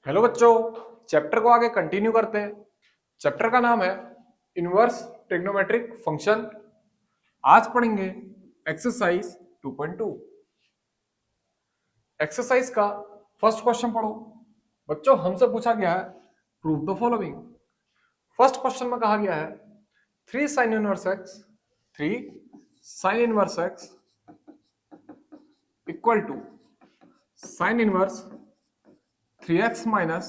Hello बच्चों, chapter को आगे कंटिन्यू करते हैं। चैप्टर का नाम है इनवर्स ट्रिग्नोमेट्रिक फंक्शन। आज पढ़ेंगे एक्सरसाइज 2.2। एक्सरसाइज का फर्स्ट क्वेश्चन पढ़ो। बच्चों, हमसे पूछा गया है prove the following. First question में कहा गया है 3 sine inverse x 3 sine inverse x equal to sine inverse 3x minus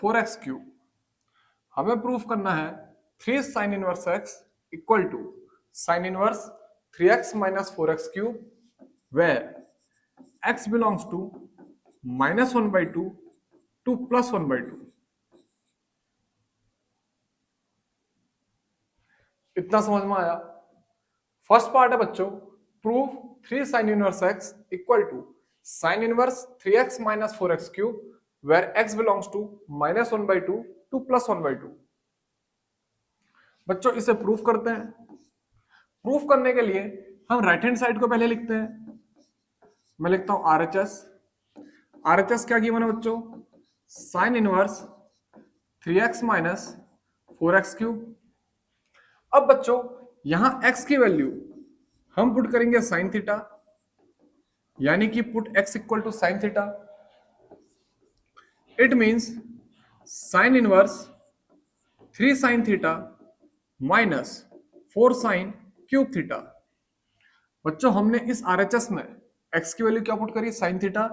4x cube. हमें प्रूफ करना है 3 sine inverse x equal to sine inverse 3x minus 4x cube where x belongs to -1/2 to +1/2। इतना समझ में आया? First part है बच्चों, proof 3 sine inverse x equal to sine inverse 3x minus 4x cube where x belongs to -1/2 to +1/2। बच्चों, इसे proof करते हैं। प्रूफ करने के लिए हम राइट हैंड साइड को पहले लिखते हैं। मैं लिखता हूं RHS। RHS क्या गिवन है बच्चों? Sign inverse 3x minus 4x cube. अब बच्चों, यहां x की वैल्यू हम पुट करेंगे साइन थीटा, यानी कि put x equal to sine theta. It means sine inverse 3 sine theta minus 4 sine cube theta. बच्चों, हमने इस RHS में x की वैल्यू क्या पुट करी? Sine theta.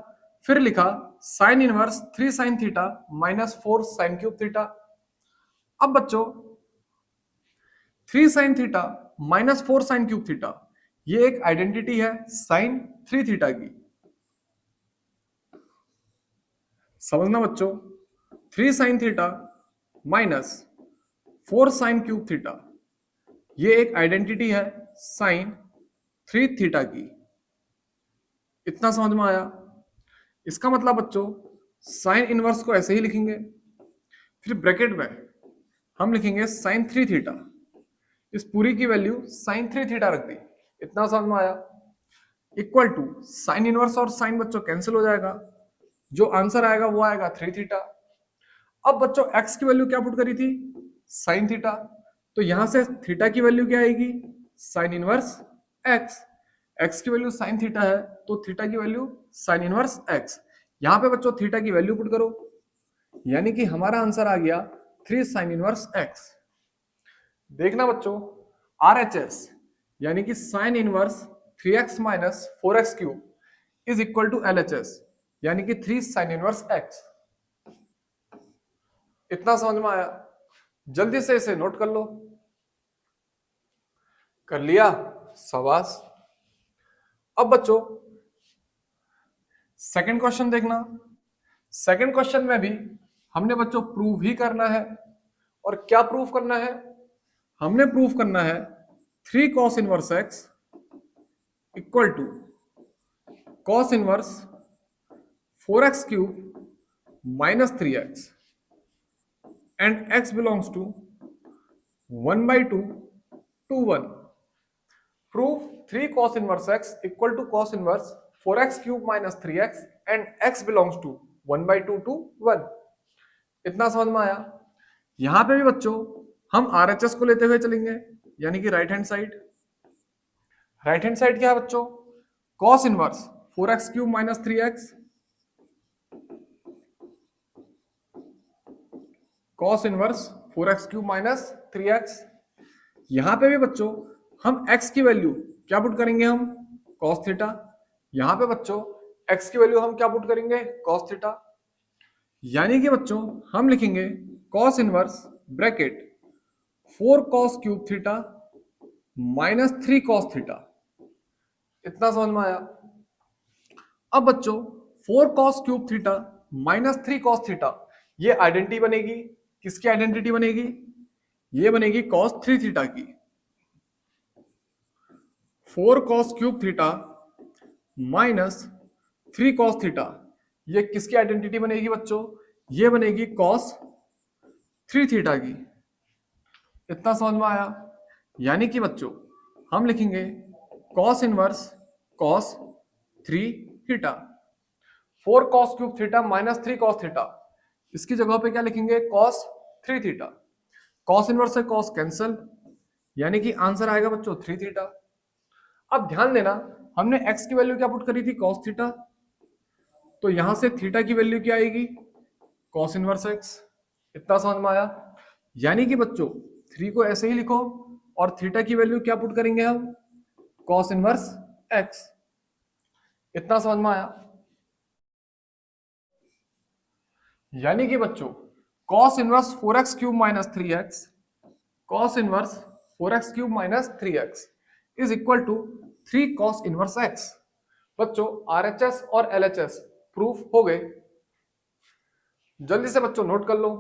फिर लिखा sign inverse 3 sine theta minus 4 sine cube theta. अब बच्चों, 3 sine theta minus 4 sine cube theta, ये एक आइडेंटिटी है साइन 3 थीटा की। समझना बच्चों, 3 sine theta minus 4 sine cube theta, ये एक आइडेंटिटी है साइन 3 थीटा की। इतना समझ में आया? इसका मतलब बच्चों, साइन इनवर्स को ऐसे ही लिखेंगे, फिर ब्रैकेट में हम लिखेंगे साइन 3 थीटा। इस पूरी की वैल्यू साइन 3 थीटा रख दी। इतना समझ में आया? इक्वल टू साइन इनवर्स और साइन बच्चों कैंसिल हो जाएगा, जो आंसर आएगा वो आएगा 3 थीटा। अब बच्चों, x की वैल्यू क्या पुट करी थी? Sign theta. तो यहां से थीटा की वैल्यू क्या आएगी? Sign inverse x। x की वैल्यू साइन थीटा है, तो थीटा की वैल्यू साइन इनवर्स x। यहां पे बच्चों थीटा की वैल्यू पुट करो, यानी कि हमारा आंसर आ गया 3 साइन इनवर्स x। देखना बच्चों, RHS यानी कि sine inverse 3x minus 4x cube is equal to LHS यानी कि 3 साइन इनवर्स x। इतना समझ में आया? जल्दी से इसे नोट कर लो। कर लिया? शाबाश। अब बच्चों, सेकंड क्वेश्चन देखना। सेकंड क्वेश्चन में भी हमने बच्चों प्रूव ही करना है। और क्या प्रूव करना है? हमने प्रूव करना है 3 cos inverse x equal to cos inverse 4x cube minus 3x and x belongs to 1/2 to 1। Proof 3 cos inverse x equal to cos inverse 4x cube minus 3x and x belongs to 1/2 to 1। इतना समझ में आया? यहां पे भी बच्चों हम RHS को लेते हुए चलेंगे, यानी कि right hand side. Right hand side क्या है बच्चों? cos inverse 4x cube minus 3x, cos inverse 4x cube minus 3x। यहां पे भी बच्चों हम x की वैल्यू क्या पुट करेंगे? हम cos थीटा। यहां पे बच्चों x की वैल्यू हम क्या पुट करेंगे? cos theta. यानी कि बच्चों हम लिखेंगे cos inverse bracket 4 cos cube theta minus 3 cos theta. इतना समझ में आया? अब बच्चों 4 cos cube theta minus 3 cos theta, ये आइडेंटिटी बनेगी। किसकी आइडेंटिटी बनेगी? ये बनेगी cos 3 थीटा की। 4 cos cube theta minus 3 cos theta, ये किसकी आइडेंटिटी बनेगी बच्चों? ये बनेगी cos 3 थीटा की। इतना समझ में आया? यानी कि बच्चों हम लिखेंगे cos inverse cos 3 theta. 4 cos cube theta minus 3 cos theta, इसकी जगह पे क्या लिखेंगे, cos 3 थीटा। cos इनवर्स से cos कैंसल, यानी कि आंसर आएगा बच्चों 3 थीटा। अब ध्यान देना, हमने x की वैल्यू क्या पुट करी थी, cos थीटा, तो यहां से थीटा की वैल्यू क्या आएगी, cos इनवर्स x। इतना समझ में आया? यानी कि बच्चों 3 को ऐसे ही लिखो और थीटा की वैल्यू क्या पुट करेंगे हम, cos इनवर्स x। इतना समझ में आया? यानी कि बच्चों cos inverse 4x cube minus 3x, cos inverse 4x cube minus 3x is equal to 3 cos inverse x। बच्चों RHS और LHS प्रूफ हो गए। जल्दी से बच्चों नोट कर लो।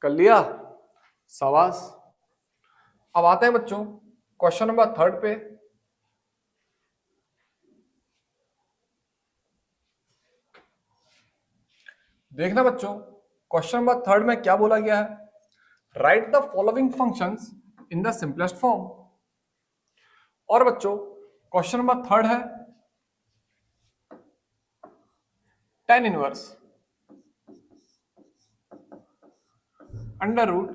कर लिया? शाबाश। अब आते हैं बच्चों क्वेश्चन नंबर 3 पे। देखना बच्चों, क्वेश्चन नंबर 3 में क्या बोला गया है, write the following functions in the simplest form. और बच्चों क्वेश्चन नंबर 3 है tan inverse under root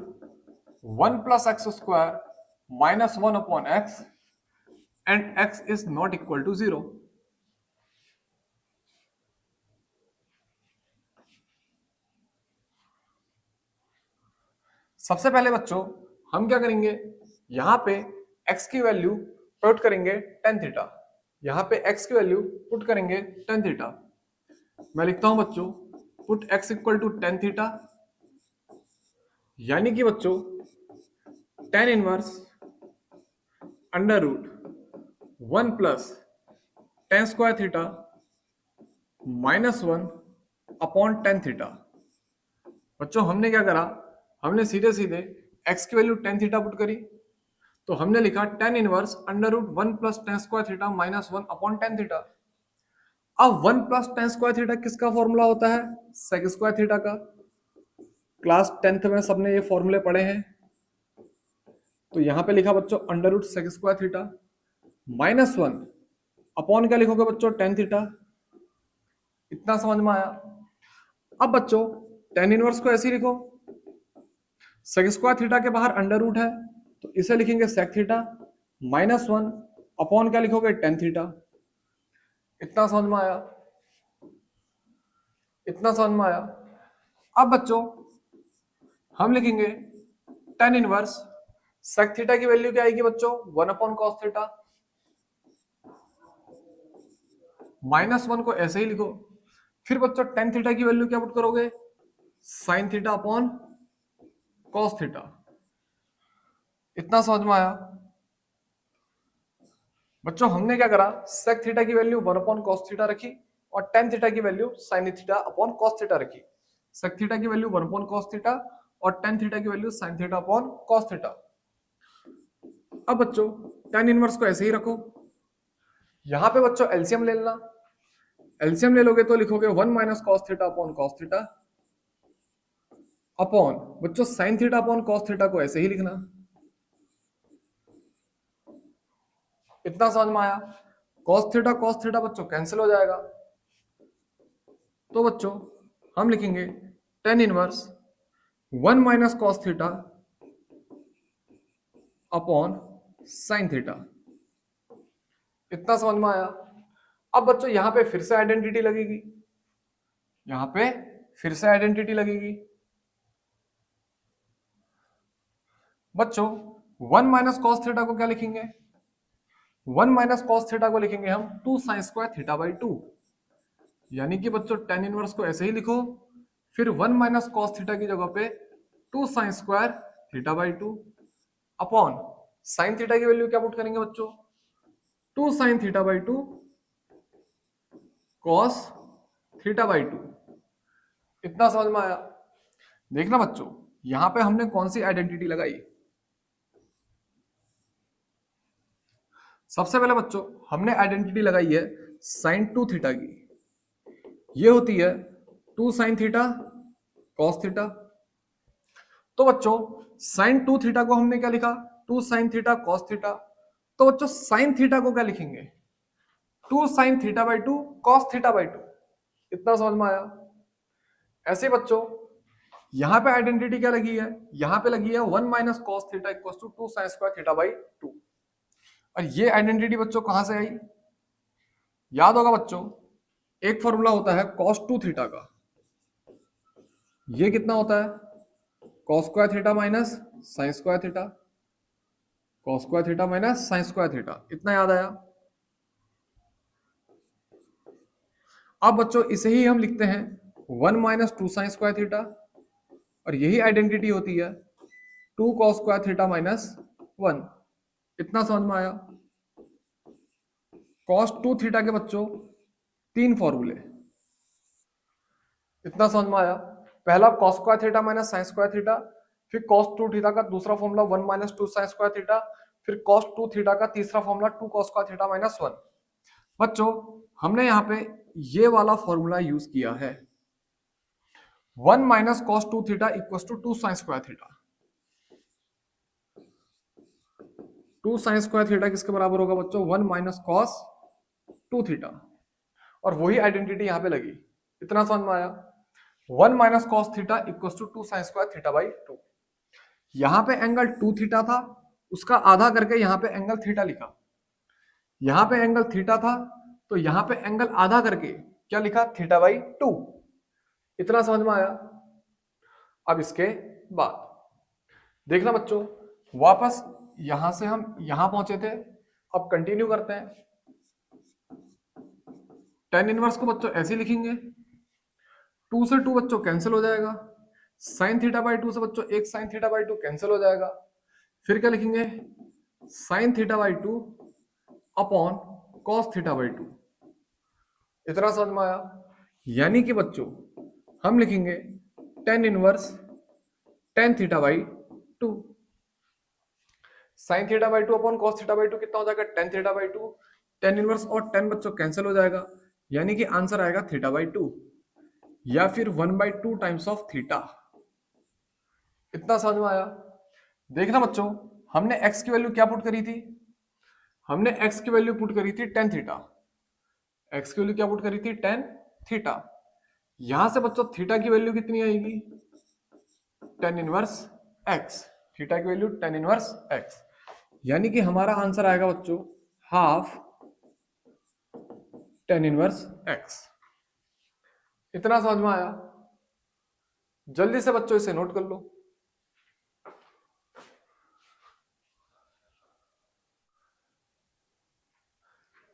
1 plus x square minus 1 upon x and x is not equal to 0। सबसे पहले बच्चों हम क्या करेंगे, यहां पे x की वैल्यू पुट करेंगे tan थीटा, यहां पे x की वैल्यू पुट करेंगे tan थीटा। मैं लिखता हूं बच्चों put x equal to tan theta, यानी कि बच्चों tan inverse under root 1 plus tan square theta minus 1 upon tan theta. बच्चों हमने क्या करा, हमने सीधे सीधे x की वैल्यू tan थीटा पुट करी, तो हमने लिखा tan inverse under root 1 plus tan square theta minus 1 upon tan theta. अब 1 प्लस tan स्क्वायर थीटा किसका फॉर्मूला होता है, sec स्क्वायर थीटा का। क्लास 10th में सबने ये फॉर्मूले पढ़े हैं। तो यहां पे लिखा बच्चों under root sec square theta minus 1 upon क्या लिखोगे बच्चों, tan थीटा। इतना समझ में आया? अब बच्चों tan इनवर्स को ऐसे ही लिखो, sec स्क्वायर थीटा के बाहर अंडर रूट है तो इसे लिखेंगे sec थीटा माइनस 1 अपॉन क्या लिखोगे, tan थीटा। इतना समझ में आया? इतना समझ में आया? अब बच्चों हम लिखेंगे tan इनवर्स sec थीटा की वैल्यू क्या आएगी बच्चों, 1 अपॉन cos थीटा माइनस 1 को ऐसे ही लिखो। फिर बच्चों tan थीटा की वैल्यू क्या पुट करोगे, sin theta upon cos theta. इतना समझ में आया? बच्चों हमने क्या करा, sec थीटा की वैल्यू 1 अपॉन cos थीटा रखी और tan थीटा की value sin theta upon cos theta रखी। sec थीटा की वैल्यू 1 अपॉन cos थीटा और tan थीटा की value sin theta upon cos theta. अब बच्चों tan इनवर्स को ऐसे ही रखो, यहां पे बच्चों एलसीएम ले लेना। एलसीएम ले लोगे तो लिखोगे 1 minus cos theta upon cos theta upon बच्चों sin theta upon cos theta को ऐसे ही लिखना। इतना समझ में आया? cos थीटा बच्चों कैंसिल हो जाएगा, तो बच्चों हम लिखेंगे tan inverse 1 minus cos theta upon sin theta. इतना समझ में आया? अब बच्चों यहां पे फिर से आइडेंटिटी लगेगी, यहां पे फिर से आइडेंटिटी लगेगी। बच्चों 1 माइनस cos थीटा को क्या लिखेंगे, 1 माइनस cos थीटा को लिखेंगे हम 2 sin स्क्वायर थीटा बाई 2, यानी कि बच्चों tan इनवर्स को ऐसे ही लिखो, फिर 1 माइनस cos थीटा की जगह पे 2 sin square theta by 2 upon sin theta की वैल्यू क्या पुट करेंगे बच्चों, 2 sin theta by 2 cos theta by 2। इतना समझ में आया? देखना बच्चों यहां पे हमने कौन सी आइडेंटिटी लगाई। सबसे पहले बच्चों हमने आइडेंटिटी लगाई है sin 2 थीटा की, ये होती है 2 sin थीटा cos थीटा। तो बच्चों sin 2 थीटा को हमने क्या लिखा, 2 sin थीटा cos थीटा। तो बच्चों sin थीटा को क्या लिखेंगे, 2 sin theta by 2 cos theta by 2। इतना समझ में आया। ऐसे बच्चों यहां पे आइडेंटिटी क्या लगी है, यहां पे लगी है 1 minus cos theta equal to 2 sine square theta by 2। और ये आइडेंटिटी बच्चों कहां से आई, याद होगा बच्चों, एक फॉर्मूला होता है कॉस 2 थीटा का, ये कितना होता है cos square theta minus sine square theta, cos square theta minus sine square theta, इतना याद आया। अब बच्चों इसे ही हम लिखते हैं 1 माइनस 2 साइन स्क्वायर थीटा, और यही आइडेंटिटी होती है 2 कॉस स्क्वायर थीटा माइनस 1। इतना समझ में आया। कॉस 2 थीटा के बच्चों 3 फॉर्मूले, इतना समझ में आया। पहला cos square theta minus sine square theta, फिर कॉस 2 थीटा का दूसरा formula 1 minus 2 sine square theta, फिर कॉस 2 थीटा का तीसरा formula 2 cos square theta minus 1। बच्चों हमने यहाँ पे ये वाला फॉर्मूला यूज किया है 1 minus cos 2 theta equal to 2 sine square theta. 2 sine square theta किसके बराबर होगा बच्चों, 1 माइनस कॉस 2 थीटा, और वही आइडेंटिटी यहाँ पे लगी। इतना समझ में आया। 1 minus cos theta equal to 2 sine square theta by 2। यहाँ पे एंगल 2 थीटा था, उसका आधा करके यहाँ पे एंगल थीटा लिखा। यहाँ पे एंगल थीटा था तो यहाँ पे एंगल आधा करके क्या लिखा, थीटा बाई 2। इतना समझ में आया। अब इसके बाद देखना बच्चों, वापस यहां से हम यहां पहुंचे थे, अब कंटिन्यू करते हैं। टेन इनवर्स को बच्चों ऐसे लिखेंगे, 2 से 2 बच्चों कैंसिल हो जाएगा, साइन थीटा बाई 2 से बच्चों एक साइन थीटा बाई 2 कैंसिल हो जाएगा, फिर क्या लिखेंगे sine theta by 2 upon cos theta by 2। इतना समझ में आया। यानी कि बच्चों हम लिखेंगे ten inverse tan theta by 2, sine theta by 2 upon cos theta by 2 कितना हो जाएगा tan theta by 2। Tan inverse और टेन बच्चों कैंसिल हो जाएगा, यानी कि आंसर आएगा थीटा बाई 2, या फिर 1/2 टाइम्स ऑफ थीटा। इतना समझ में आया। देखना बच्चों हमने x की वैल्यू क्या पुट करी थी, हमने x की वैल्यू पुट करी थी टेन थीटा, x की वैल्यू क्या पुट करी थी टेन थीटा। यहां से बच्चों थीटा की वैल्यू कितनी आएगी, टेन इनवर्स x, थीटा की वैल्यू टेन इनवर्स x, यानी कि हमारा आंसर आएगा बच्चों हाफ टेन इनवर्स x। इतना समझ में आया। जल्दी से बच्चों इसे नोट कर लो।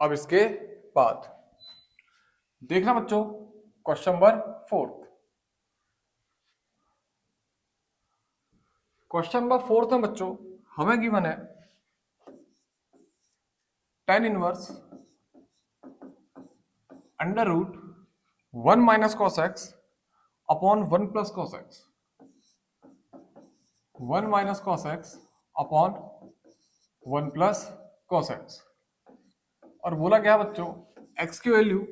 अब इसके बाद देखना बच्चों क्वेश्चन नंबर 4। क्वेश्चन नंबर 4 में बच्चों हमें गिवन है tan inverse under root 1 minus cos x upon 1 plus cos x, 1 minus cos x upon 1 plus cos x, और बोला क्या बच्चों x की value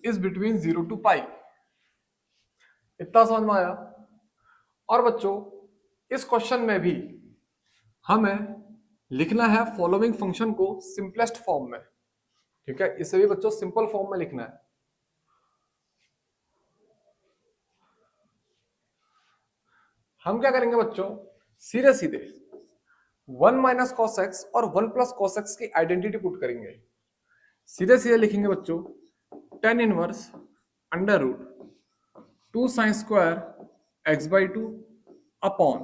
is between 0 to pi. इतना समझ में आया। और बच्चों इस क्वेश्चन में भी हमें लिखना है फॉलोइंग फंक्शन को सिंपलेस्ट फॉर्म में, ठीक है, इसे भी बच्चों सिंपल फॉर्म में लिखना है। हम क्या करेंगे बच्चों, सीधे सीधे 1 माइनस कॉस एक्स और 1 प्लस कॉस एक्स की आइडेंटिटी पुट करेंगे। सीधे सीधे लिखेंगे बच्चों tan inverse under root 2 sine square x by 2 upon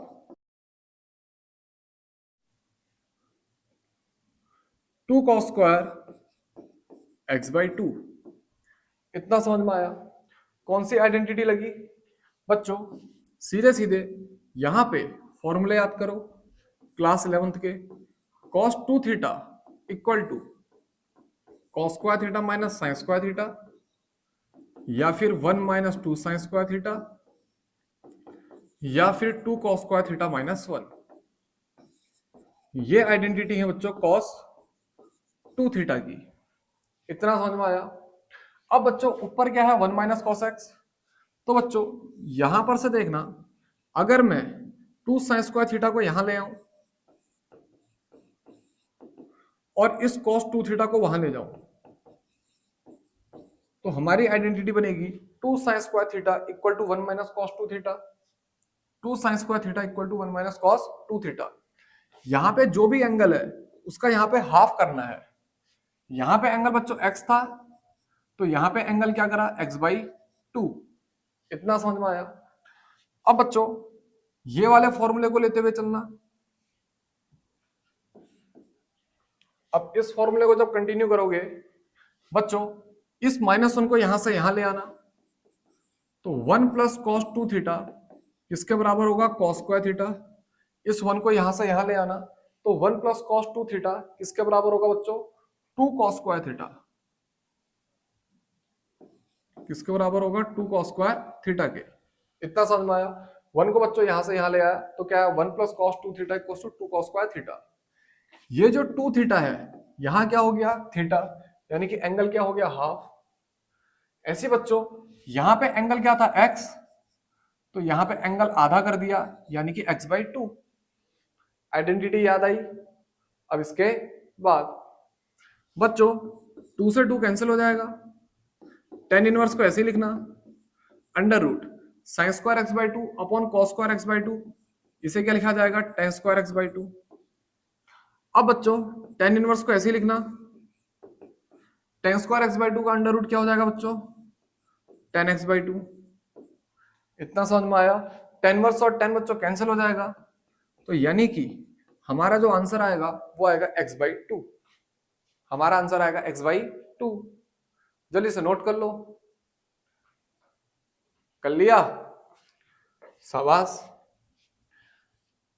2 cos square x by 2। इतना समझ में आया। कौन सी आइडेंटिटी लगी बच्चों, सीधे सीधे यहां पे फॉर्मूले याद करो क्लास 11th के, cos 2 theta equal to cos square theta minus sine square theta, या फिर 1 माइनस 2 साइन स्क्वायर थीटा, या फिर 2 cos स्क्वायर थीटा माइनस 1। ये आइडेंटिटी है बच्चों cos 2 थीटा की। इतना समझ में आया। अब बच्चों ऊपर क्या है 1 माइनस कॉस एक्स, तो बच्चों यहां पर से देखना, अगर मैं 2 साइन स्क्वायर थीटा को यहां ले आऊं और इस cos 2 थीटा को वहां ले जाऊं, तो हमारी आइडेंटिटी बनेगी 2 sine square theta equal to 1 minus cos 2 theta. 2 sine square theta equal to 1 minus cos 2 theta. यहाँ पे जो भी एंगल है उसका यहाँ पे हाफ करना है। यहाँ पे एंगल बच्चों x था, तो यहाँ पे एंगल क्या करा, x/2। इतना समझ में आया। अब बच्चों ये वाले फॉर्मूले को लेते हुए चलना। अब इस फॉर्मूले को जब कंटिन्यू करोगे बच्चों, इस -1 को यहां से यहां ले आना, तो 1 प्लस कॉस 2 थीटा किसके बराबर होगा, कॉस स्क्वायर थीटा। इस 1 को यहां से यहां ले आना, तो 1 प्लस कॉस 2 थीटा किसके बराबर होगा बच्चों, 2 कॉस स्क्वायर थीटा। किसके बराबर होगा, 2 कॉस स्क्वायर थीटा के। इतना समझ में आया। 1 को बच्चों यहां से यहां ले आया, तो क्या है 1 plus cos 2 theta equal to 2 cos square theta. ये जो 2 थीटा है यहां क्या हो गया, थीटा, यानी कि एंगल क्या हो गया, हाफ। ऐसे बच्चों यहां पे एंगल क्या था, x, तो यहां पे एंगल आधा कर दिया, यानी कि x/2। आइडेंटिटी याद आई। अब इसके बाद बच्चों 2 से 2 कैंसिल हो जाएगा। tan इनवर्स को ऐसे ही लिखना, under root sine square x/2 upon cos square x/2। इसे क्या लिखा जाएगा, tan स्क्वायर x/2। अब बच्चों tan इनवर्स को ऐसे ही लिखना, tan स्क्वायर x/2 का अंडर रूट क्या हो जाएगा बच्चों, tan x/2। इतना समझ में आया। tan इनवर्स और tan बच्चों कैंसिल हो जाएगा, तो यानी कि हमारा जो आंसर आएगा वो आएगा x/2। हमारा आंसर आएगा x/2। जल्दी से नोट कर लो। कर लिया, शाबाश।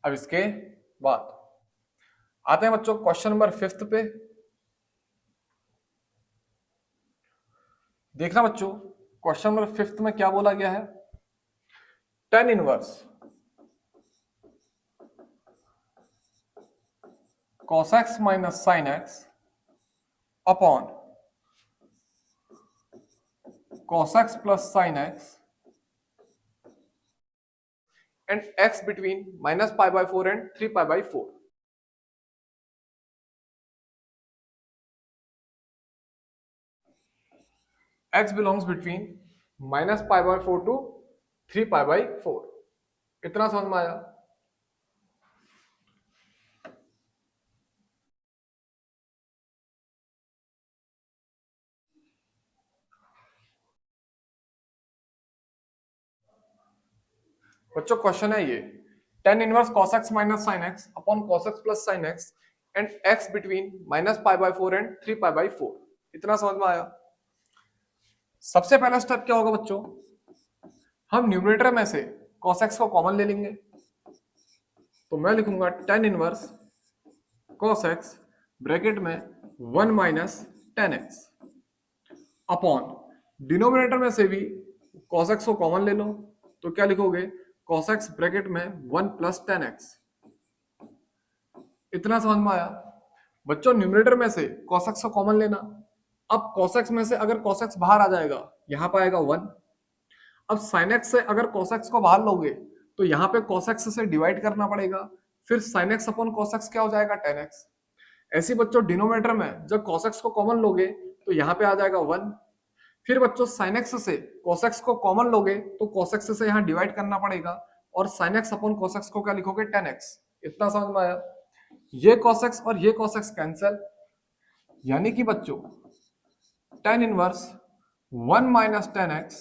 अब इसके बाद आते हैं बच्चों क्वेश्चन नंबर 5 पे। देखना बच्चों क्वेश्चन नंबर 5 में क्या बोला गया है, tan inverse cos x minus sine x upon cos x plus sine x and x between -π/4 and 3π/4। x belongs between -π/4 to 3π/4। इतना समझ में आया। बच्चों क्वेश्चन है ये, tan inverse cos x minus sine x upon cos x plus sine x and x between -π/4 and 3π/4। इतना समझ में आया। सबसे पहला स्टेप क्या होगा बच्चों, हम न्यूमरेटर में से cos x को कॉमन ले लेंगे, तो मैं लिखूंगा tan inverse cos x bracket में 1 minus tan x upon denominator में से भी cos x को कॉमन ले लो, तो क्या लिखोगे, cos x ब्रैकेट में 1 प्लस tan x। इतना समझ में आया। बच्चों न्यूमरेटर में से cos x को कॉमन लेना। अब cos x में से अगर cos x बाहर आ जाएगा, यहां पर आएगा 1। अब sin x से अगर cos x को बाहर लोगे तो यहाँ पे cos x से डिवाइड करना पड़ेगा, फिर sin x upon cos x क्या हो जाएगा, tan x। ऐसे बच्चों डिनोमिनेटर में जब cos x को कॉमन लोगे तो यहाँ पे आ जाएगा 1। फिर बच्चों sin x से cos x को कॉमन लोगे तो cos x से यहाँ डिवाइड करना पड़ेगा, और sin x upon cos x को क्या लिखोगे, tan x। इतना समझ में आया। ये cos x और ये cos x कैंसिल, यानी कि बच्चों tan inverse 1 minus tan x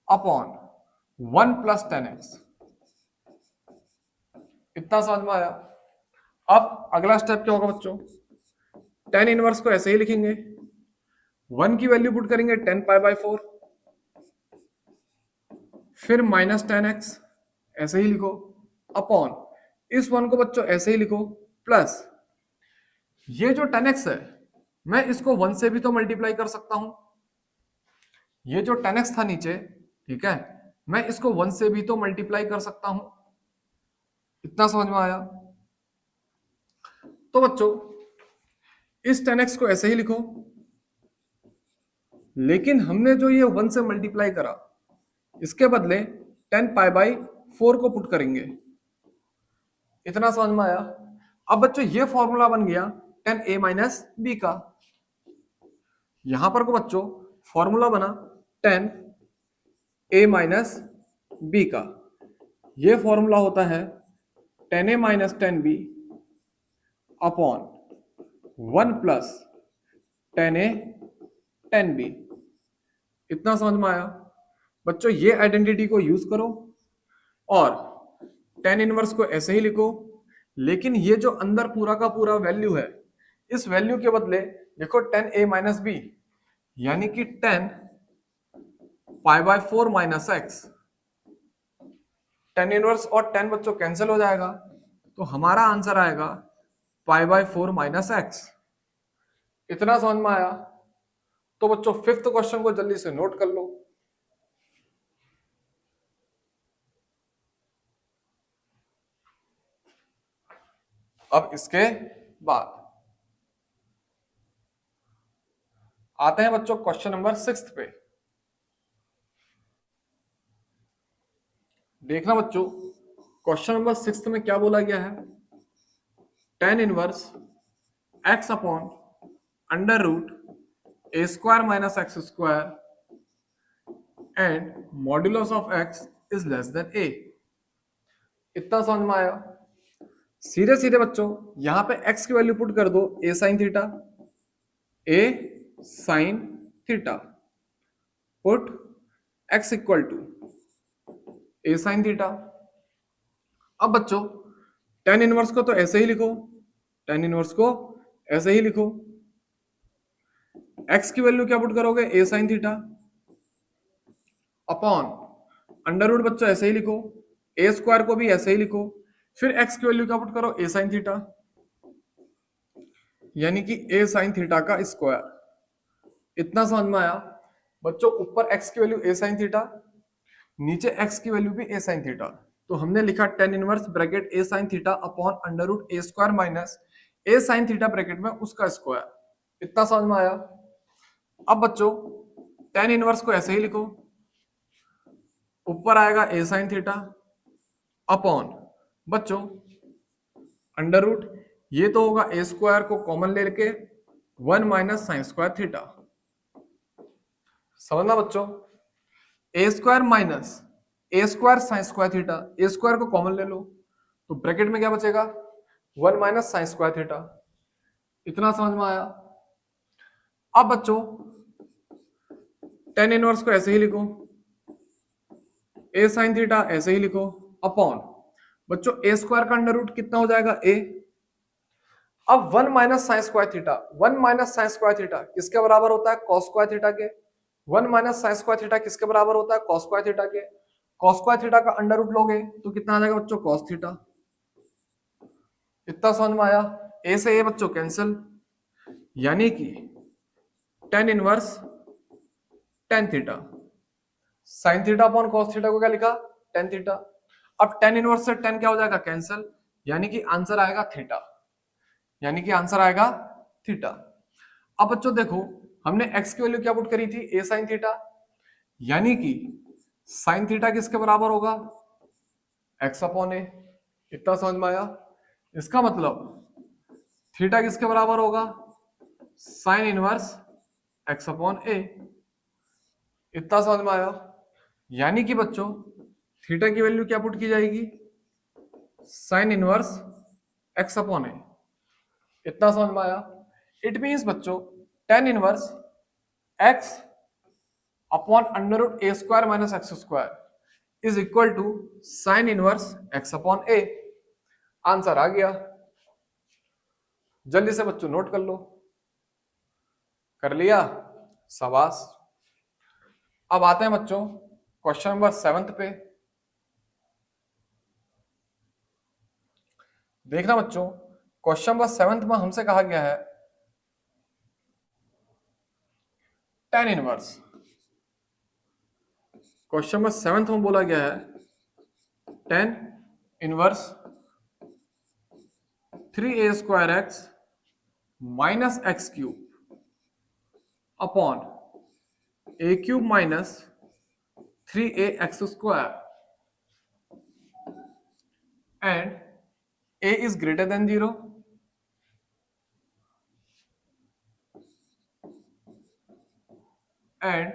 upon 1 plus tan x। इतना समझ में आया। अब अगला स्टेप क्या होगा बच्चों, tan इनवर्स को ऐसे ही लिखेंगे, 1 की वैल्यू पुट करेंगे 10π/4, फिर माइनस tan x ऐसे ही लिखो, अपॉन इस 1 को बच्चों ऐसे ही लिखो, प्लस ये जो tan x है मैं इसको 1 से भी तो मल्टीप्लाई कर सकता हूं। ये जो tan x था नीचे, ठीक है, मैं इसको 1 से भी तो मल्टीप्लाई कर सकता हूं। इतना समझ में आया। तो बच्चों इस tan x को ऐसे ही लिखो, लेकिन हमने जो ये 1 से मल्टीप्लाई करा इसके बदले 10π/4 को पुट करेंगे। इतना समझ में आया। अब बच्चों ये फॉर्मूला बन गया tan a माइनस बी का। यहां पर को बच्चों फॉर्मूला बना टेन ए माइनस बी का। ये फॉर्मूला होता है tan A minus tan B upon 1 plus tan A tan B. इतना समझ में आया बच्चों? ये आइडेंटिटी को यूज करो और टेन इनवर्स को ऐसे ही लिखो, लेकिन ये जो अंदर पूरा का पूरा वैल्यू है, इस वैल्यू के बदले देखो टेन ए माइनस बी, यानी कि ten pi bye 4 minus x. Tan inverse और टेन बच्चों कैंसिल हो जाएगा, तो हमारा आंसर आएगा पाई बाय 4 माइनस एक्स। इतना समझ में आया? तो बच्चों फिफ्थ क्वेश्चन को जल्दी से नोट कर लो। अब इसके बाद आते हैं बच्चों क्वेश्चन नंबर 6 पे। देखना बच्चों, क्वेश्चन नंबर 6 में क्या बोला गया है? Tan inverse x upon under root a square minus x square and modulus of x is less than a. इतना समझ में आया? सीधे सीधे बच्चों यहां पे x की वैल्यू पुट कर दो, a sine theta, a sine theta, put x equal to a sine theta. अब बच्चों टेन इनवर्स को तो ऐसे ही लिखो, टेन इनवर्स को ऐसे ही लिखो। x की वैल्यू क्या पुट करोगे? a sine theta upon under root बच्चों ऐसे ही लिखो, a स्क्वायर को भी ऐसे ही लिखो, फिर x की वैल्यू क्या पुट करो? a साइन थीटा, यानी कि a साइन थीटा का स्क्वायर। इतना समझ में आया बच्चों? ऊपर x की वैल्यू a साइन थीटा, नीचे x की वैल्यू भी a साइन थीटा। तो हमने लिखा tan inverse bracket a sine theta upon under root a square minus a sine theta bracket में उसका स्क्वायर। इतना समझ में आया? अब बच्चों टेन इनवर्स को ऐसे ही लिखो, ऊपर आएगा a साइन थीटा अपॉन बच्चों अंडर रूट, ये तो होगा a स्क्वायर को कॉमन लेके 1 माइनस साइन स्क्वायर थीटा। समझना बच्चों? ए स्क्वायर माइनस ए स्क्वायर साइन स्क्वायर थीटा, ए स्क्वायर को कॉमन ले लो तो ब्रैकेट में क्या बचेगा? 1 माइनस साइन स्क्वायर थीटा। इतना समझ में आया? अब बच्चों टेन इनवर्स को ऐसे ही लिखो, ए साइन थीटा ऐसे ही लिखो अपॉन बच्चों ए स्क्वायर का अंडर रूट कितना हो जाएगा? ए। अब 1 minus sine square theta, 1 minus sine square theta किसके बराबर होता है? कॉस स्क्वायर थीटा के। 1 माइनस साइन स्क्वायर थीटा किसके बराबर होता है? कॉस स्क्वायर थीटा के। कॉस स्क्वायर थीटा का अंडर रूट लोगे तो कितना आ जाएगा बच्चों? Cos theta. इतना समझ में आया? ए से ए बच्चों कैंसिल, यानी कि ten inverse tan theta, sign theta upon cos theta को क्या लिखा? Tan theta. अब टेन इनवर्स से टेन क्या हो जाएगा? कैंसिल, यानी कि आंसर आएगा थीटा, यानी कि आंसर आएगा थीटा। अब बच्चों देखो हमने x की वैल्यू क्या पुट करी थी? a साइन थीटा, यानी कि साइन थीटा किसके बराबर होगा? x upon a. इतना समझ में आया? इसका मतलब थीटा किसके बराबर होगा? Sign inverse x upon a. इतना समझ में आया? यानी कि बच्चों थीटा की वैल्यू क्या पुट की जाएगी? Sine inverse x upon a. इतना समझ में आया? इट मींस बच्चों tan inverse x upon under root a square minus x square is equal to sine inverse x upon a. Answer आ गया। जल्दी से बच्चों नोट कर लो। कर लिया? शाबाश। अब आते हैं बच्चों क्वेश्चन नंबर 7 पे। देखना बच्चों, क्वेश्चन नंबर 7 में हमसे कहा गया है टेन इनवर्स। क्वेश्चन नंबर 7 में बोला गया है tan inverse 3a square x minus x cube upon A cube minus 3a x square and a is greater than 0 and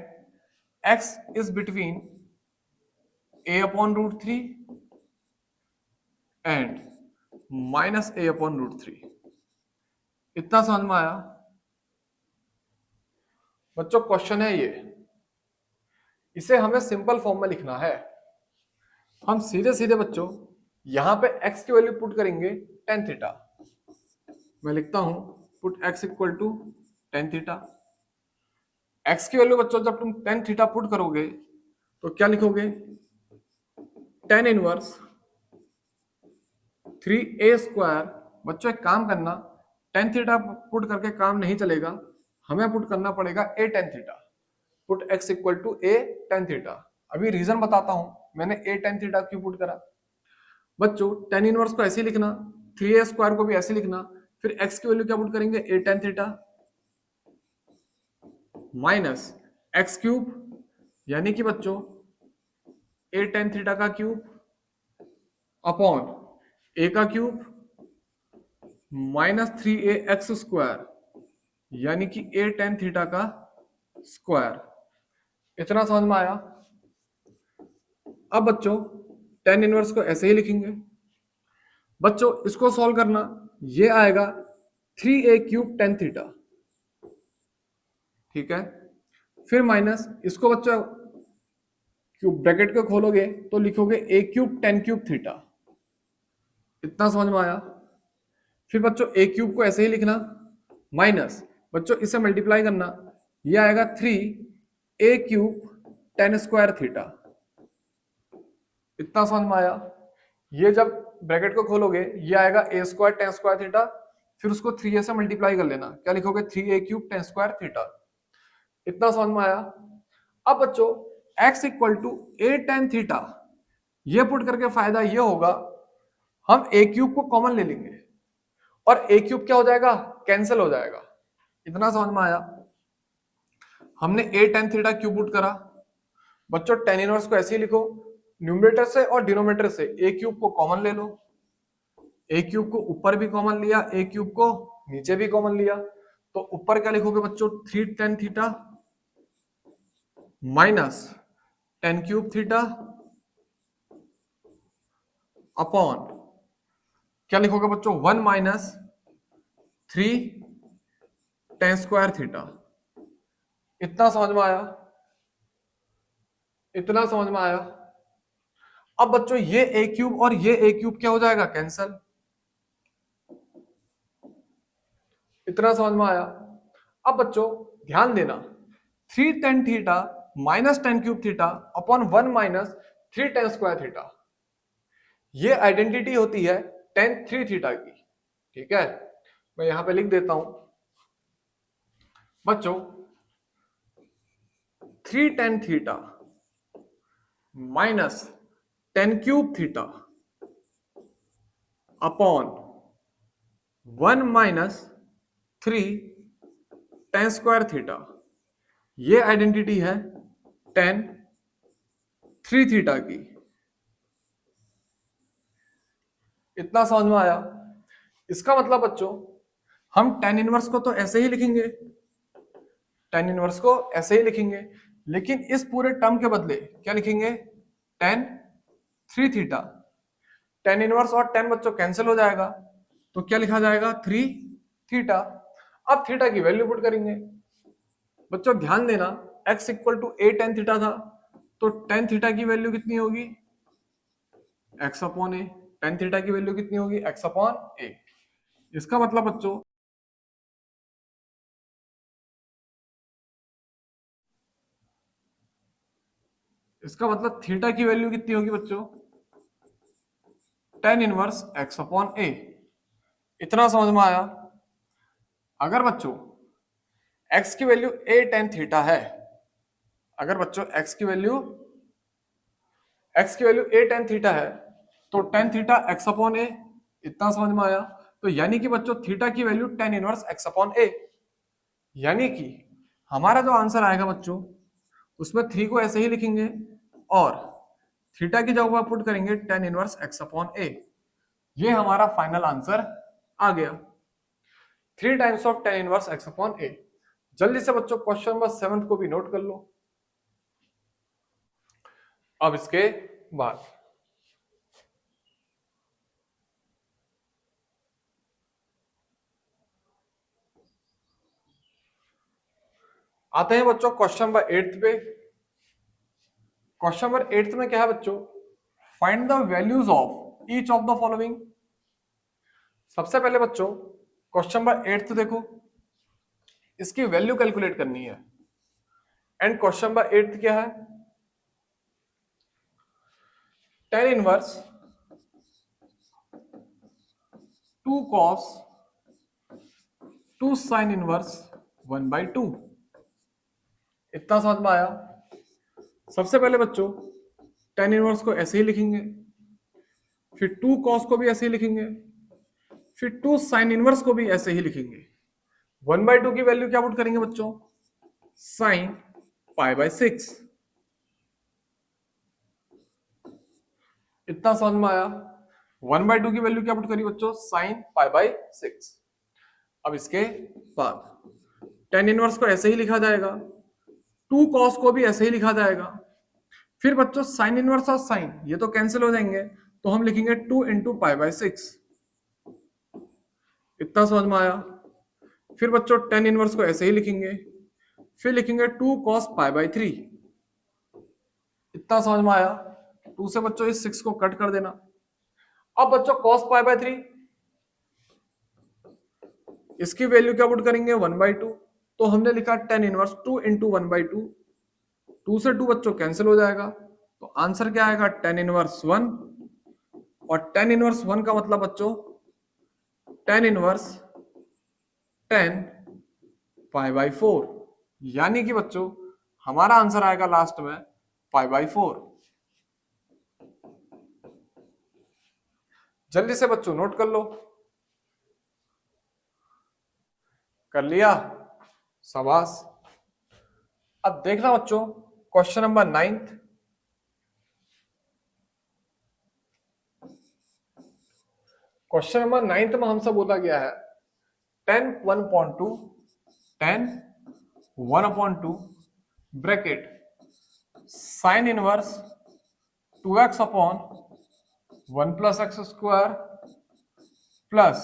x is between a upon root 3 and minus a upon root 3। इतना समझ में आया बच्चों? Question है ये, इसे हमें simple form में लिखना है। हम सीधे सीधे बच्चों यहां पे x की वैल्यू पुट करेंगे tan थीटा। मैं लिखता हूं put x equal to tan theta. x की वैल्यू बच्चों जब तुम tan थीटा पुट करोगे तो क्या लिखोगे? tan इनवर्स 3a² बच्चों एक काम करना, tan थीटा पुट करके काम नहीं चलेगा, हमें पुट करना पड़ेगा a tan theta. Put x equal to a tan theta. अभी रीजन बताता हूं मैंने a tan थीटा क्यों पुट करा। बच्चों tan इनवर्स को ऐसे लिखना, 3a² को भी ऐसे लिखना, फिर x की वैल्यू क्या पुट करेंगे? a tan theta minus x cube, यानी कि बच्चों a tan थीटा का क्यूब अपॉन a का क्यूब माइनस 3ax², यानी कि a tan थीटा का स्क्वायर। इतना समझ में आया? अब बच्चों tan इनवर्स को ऐसे ही लिखेंगे। बच्चों इसको सॉल्व करना, ये आएगा 3a³ tan थीटा, ठीक है। फिर माइनस इसको बच्चों क्यूब ब्रैकेट को खोलोगे तो लिखोगे a³ tan³ थीटा। इतना समझ में आया? फिर बच्चों a³ को ऐसे ही लिखना, माइनस बच्चों इसे मल्टीप्लाई करना, ये आएगा 3a³ tan² थीटा। इतना समझ में आया? ये जब ब्रैकेट को खोलोगे ये आएगा a² tan² थीटा, फिर उसको 3a से मल्टीप्लाई कर लेना, क्या लिखोगे? 3a³ tan² theta. इतना समझ में आया? अब बच्चों x equal to a tan theta, ये पुट करके फायदा ये होगा, हम a³ को कॉमन ले लेंगे और a³ क्या हो जाएगा? कैंसिल हो जाएगा। इतना समझ में आया? हमने a tan थीटा क्यों पुट करा? बच्चों tan इनवर्स को ऐसे ही लिखो, न्यूमरेटर से और डिनोमिनेटर से a³ को कॉमन ले लो, a³ को ऊपर भी कॉमन लिया, a³ को नीचे भी कॉमन लिया, तो ऊपर क्या लिखोगे बच्चों? 3 tan theta minus tan³ theta upon क्या लिखोगे बच्चों? 1 माइनस 3 tan² थीटा। इतना समझ में आया? इतना समझ में आया? अब बच्चों ये a³ और ये a³ क्या हो जाएगा? कैंसल। इतना समझ में आया? अब बच्चों ध्यान देना, 3 tan theta minus tan³ theta upon 1 minus 3 tan² theta, ये आइडेंटिटी होती है tan 3 थीटा की, ठीक है। मैं यहां पे लिख देता हूं बच्चों 3 tan theta minus tan³ theta upon 1 minus 3 tan² theta, ये आइडेंटिटी है tan 3 थीटा की। इतना समझ में आया? इसका मतलब बच्चों हम tan इनवर्स को तो ऐसे ही लिखेंगे, tan इनवर्स को ऐसे ही लिखेंगे, लेकिन इस पूरे टर्म के बदले क्या लिखेंगे? tan 3 theta. tan इनवर्स और tan बच्चों कैंसिल हो जाएगा, तो क्या लिखा जाएगा? 3 थीटा। अब थीटा की वैल्यू पुट करेंगे। बच्चों ध्यान देना, x equal to a tan theta था, तो tan थीटा की वैल्यू कितनी होगी? x upon a। tan theta की वैल्यू कितनी होगी? x upon a। इसका मतलब बच्चों थीटा की वैल्यू कितनी होगी बच्चों? tan inverse x upon a। इतना समझ में आया? अगर बच्चों x की वैल्यू a tan थीटा है, अगर बच्चों x की वैल्यू a tan थीटा है, तो tan theta x upon a। इतना समझ में आया? तो यानी कि बच्चों थीटा की value tan inverse x upon a, यानी कि हमारा जो आंसर आएगा बच्चों उसमें 3 को ऐसे ही लिखेंगे और थीटा की जगह पुट करेंगे tan inverse x upon a। ये हमारा फाइनल आंसर आ गया, 3 times of tan inverse x upon a। जल्दी से बच्चों क्वेश्चन नंबर 7 को भी नोट कर लो। अब इसके बाद आते हैं बच्चों क्वेश्चन नंबर 8 पे। क्वेश्चन नंबर 8 में क्या है बच्चों, find the values of each of the following. सबसे पहले बच्चों क्वेश्चन नंबर 8 देखो, इसकी वैल्यू कैलकुलेट करनी है। एंड क्वेश्चन नंबर 8 क्या है, tan inverse 2 cos 2 sin inverse 1/2। इतना समझ में आया। सबसे पहले बच्चों tan इनवर्स को ऐसे ही लिखेंगे, फिर 2 cos को भी ऐसे ही लिखेंगे, फिर 2 sin इनवर्स को भी ऐसे ही लिखेंगे। 1/2 की वैल्यू क्या पुट करेंगे बच्चों, sin π/6। इतना समझ में आया। 1/2 की वैल्यू क्या पुट करी बच्चों, sin π/6। अब इसके बाद tan इनवर्स को ऐसे ही लिखा जाएगा, 2 cos को भी ऐसे ही लिखा जाएगा। फिर बच्चों sin इनवर्स और sin ये तो कैंसिल हो जाएंगे, तो हम लिखेंगे 2 × π/6। इतना समझ में आया। फिर बच्चों tan इनवर्स को ऐसे ही लिखेंगे, फिर लिखेंगे 2 cos π/3। इतना समझ में आया। 2 से बच्चों इस 6 को कट कर देना। अब बच्चों cos π/3 इसकी वैल्यू क्या पुट करेंगे, 1/2। तो हमने लिखा tan इनवर्स 2 × 1/2। 2 से 2 बच्चों कैंसिल हो जाएगा, तो आंसर क्या आएगा, tan इनवर्स 1। और tan इनवर्स 1 का मतलब बच्चों tan इनवर्स 10 π/4, यानी कि बच्चों हमारा आंसर आएगा लास्ट में π/4। जल्दी से बच्चों नोट कर लो। कर लिया, शाबाश। अब देखना बच्चों क्वेश्चन नंबर 9। क्वेश्चन नंबर 9 में हमसे बोला गया है tan 1/2 tan 1/2 bracket sin inverse 2x upon 1 + x² plus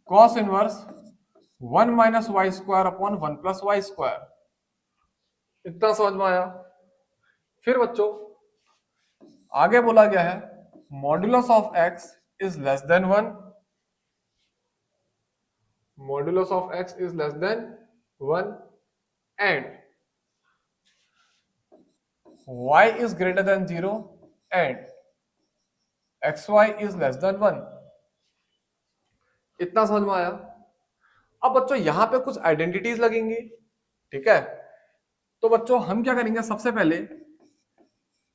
cos inverse 1 - y² upon 1 + y²। इतना समझ में आया। फिर बच्चों आगे बोला गया है modulus of x is less then 1, modulus of x is less then 1 and y is greater than 0 and xy is less then 1। इतना समझ में आया। अब बच्चों यहां पे कुछ आइडेंटिटीज लगेंगी, ठीक है। तो बच्चों हम क्या करेंगे, सबसे पहले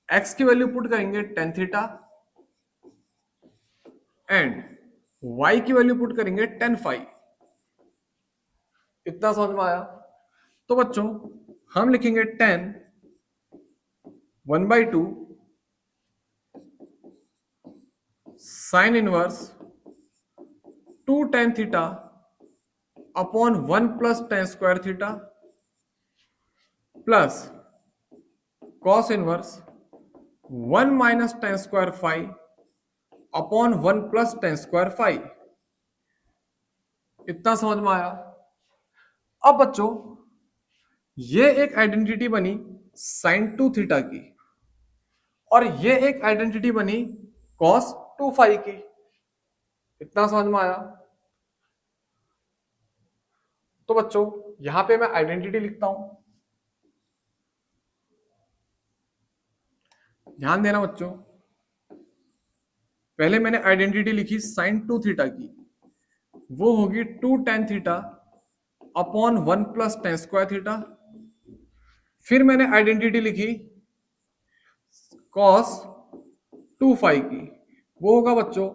x की वैल्यू पुट करेंगे tan थीटा एंड y की वैल्यू पुट करेंगे tan फाई। इतना समझ में आया। तो बच्चों हम लिखेंगे tan 1/2 sin inverse 2 tan theta upon 1 + tan² theta plus cos inverse 1 - tan² phi upon 1 + tan² phi. इतना समझ में आया। अब बच्चों ये एक आइडेंटिटी बनी sin 2 थीटा की और ये एक आइडेंटिटी बनी cos 2 फाई की। इतना समझ में आया। तो बच्चों यहां पे मैं आइडेंटिटी लिखता हूं, ध्यान देना बच्चों। पहले मैंने आइडेंटिटी लिखी sin 2 थीटा की, वो होगी 2 tan theta upon 1 + tan² theta. फिर मैंने आइडेंटिटी लिखी cos 2 फाई की, वो होगा बच्चों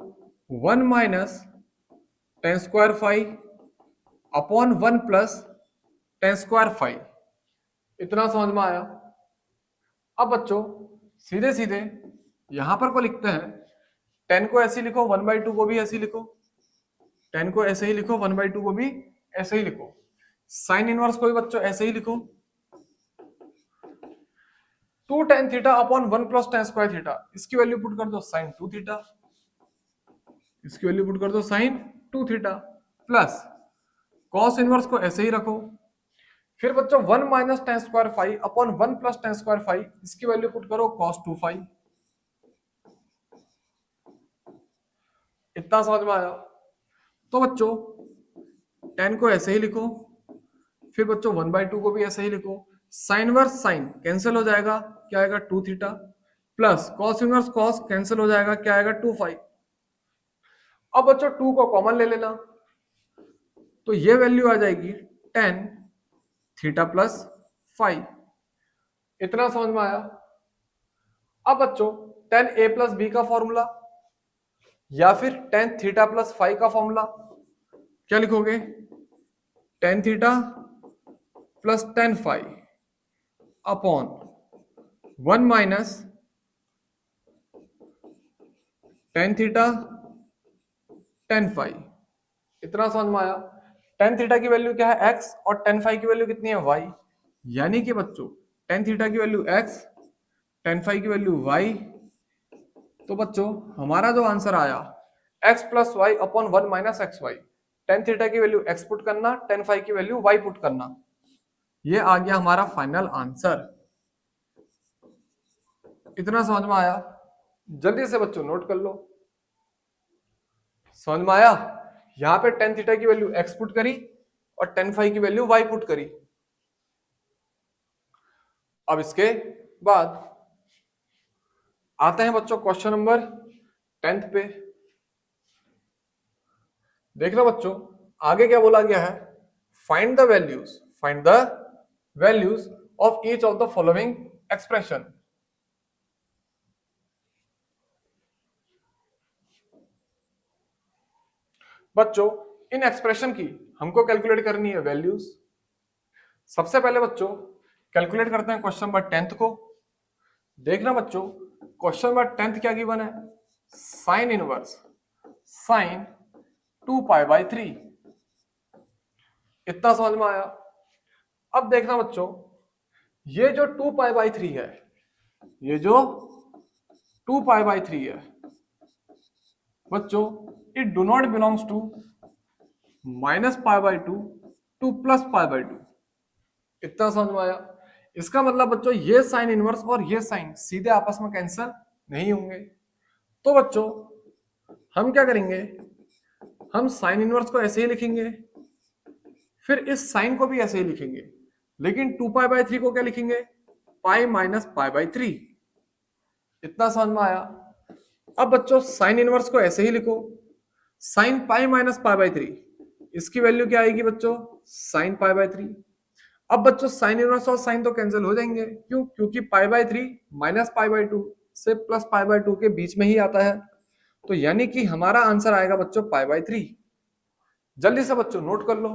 1 - tan² phi upon 1 + tan² phi. इतना समझ में आया। अब बच्चों सीधे सीधे यहां पर को लिखते हैं, tan को ऐसे लिखो, 1/2 को भी ऐसे लिखो, tan को ऐसे ही लिखो, 1/2 को भी ऐसे ही लिखो। साइन इनवर्स को भी बच्चों ऐसे ही लिखो, 2 tan theta upon 1 plus tan square theta, इसकी वैल्यू पुट कर दो साइन 2 थीटा, इसकी वैल्यू पुट कर दो sine 2 theta, plus cos inverse को ऐसे ही रखो, फिर बच्चों 1 minus tan square phi upon 1 plus tan square phi, इसकी वैल्यू पुट करो cos 2 फाइव। इतना समझ में आया? तो बच्चों tan को ऐसे ही लिखो, फिर बच्चों 1/2 को भी ऐसे ही लिखो, साइन इनवर्स साइन कैंसिल हो जाएगा, क्या आएगा 2 theta, plus cos inverse cos cancel हो जाएगा, क्या आएगा 2 फाइव। अब बच्चों 2 को कॉमन ले लेना, तो ये वैल्यू आ जाएगी tan थीटा प्लस फाइव। इतना समझ में आया? अब बच्चों tan a प्लस बी का फॉर्मूला या फिर tan थीटा प्लस फाइव का फॉर्मूला क्या लिखोगे, tan theta plus tan five upon 1 minus tan theta tan five. इतना समझ में आया? tan थीटा की वैल्यू क्या है x और tan फाइव की वैल्यू कितनी है y, यानी कि बच्चों tan थीटा की वैल्यू x, tan फाइव की वैल्यू y। तो बच्चों हमारा जो आंसर आया x plus y upon 1 minus x y, tan theta की वैल्यू x पुट करना, tan फाइव की वैल्यू y पुट करना, ये आ गया हमारा फाइनल आंसर। इतना समझ में आया? जल्दी से बच्चों नोट कर लो। समझ में आया? यहां पे tan थीटा की वैल्यू x पुट करी और tan फाइव की वैल्यू y पुट करी। अब इसके बाद आते हैं बच्चों क्वेश्चन नंबर 10 पे। देख लो बच्चों आगे क्या बोला गया है, find the values of each of the following expression. बच्चों इन एक्सप्रेशन की हमको कैलकुलेट करनी है वैल्यूज। सबसे पहले बच्चों कैलकुलेट करते हैं क्वेश्चन नंबर 10 को। देखना बच्चों क्वेश्चन नंबर 10 क्या गिवन है, sine inverse sine 2 pi by 3। इतना समझ में आया? अब देखना बच्चों ये जो 2 पाई बाई 3 है, ये जो 2 पाई बाई 3 है बच्चों, it do not belongs to minus pi by 2 to plus pi by 2। इतना समझ में आया? इसका मतलब बच्चों ये साइन इनवर्स और ये साइन सीधे आपस में कैंसिल नहीं होंगे। तो बच्चों हम क्या करेंगे, हम साइन इनवर्स को ऐसे ही लिखेंगे, फिर इस साइन को भी ऐसे ही लिखेंगे, लेकिन 2 पाई बाई 3 को क्या लिखेंगे, पाई माइनस पाई बाई 3। इतना समझ में आया? अब बच्चों साइन इनवर्स को ऐसे ही लिखो, sine pi minus pi by 3, इसकी वैल्यू क्या आएगी बच्चों, साइन पाई बाई 3। अब बच्चों साइन इनवर्स और साइन तो कैंसिल हो जाएंगे, क्यों, क्योंकि pi by 3 minus pi by 2 से प्लस पाई बाई 2 के बीच में ही आता है। तो यानी कि हमारा आंसर आएगा बच्चों पाई बाई 3। जल्दी से बच्चों नोट कर लो।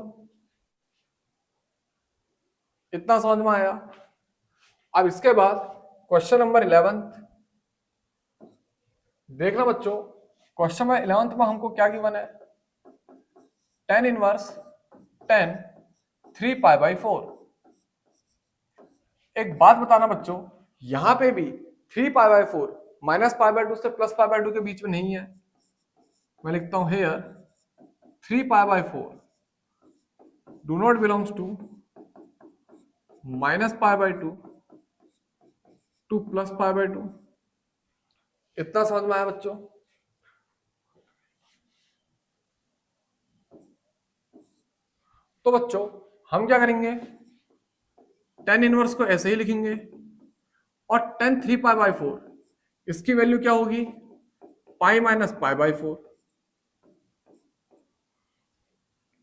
इतना समझ में आया? अब इसके बाद क्वेश्चन नंबर 11 देखना बच्चों। क्वेश्चन नंबर 11 में हमको क्या गिवन है, tan inverse tan 3 pi by 4। एक बात बताना बच्चों, यहां पे भी 3 pi by 4 minus pi by 2 से प्लस पाई बाई 2 के बीच में नहीं है। मैं लिखता हूं here 3 pi by 4 do not belongs to minus pi by 2 to plus pi by 2। इतना समझ में आया बच्चों? तो बच्चों हम क्या करेंगे, tan इनवर्स को ऐसे ही लिखेंगे और tan 3 पाई बाई 4 इसकी वैल्यू क्या होगी, pi minus pi by 4।